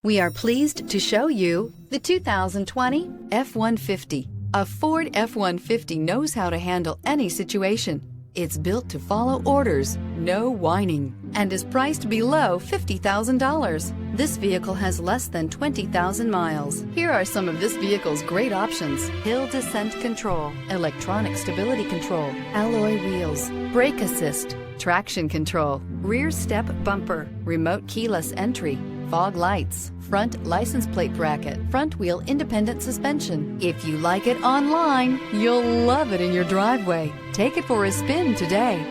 We are pleased to show you the 2020 F-150. A Ford F-150 knows how to handle any situation. It's built to follow orders, no whining, and is priced below $50,000. This vehicle has less than 20,000 miles. Here are some of this vehicle's great options: hill descent control, electronic stability control, alloy wheels, brake assist, traction control, rear step bumper, remote keyless entry, fog lights, front license plate bracket, front wheel independent suspension. If you like it online, you'll love it in your driveway. Take it for a spin today.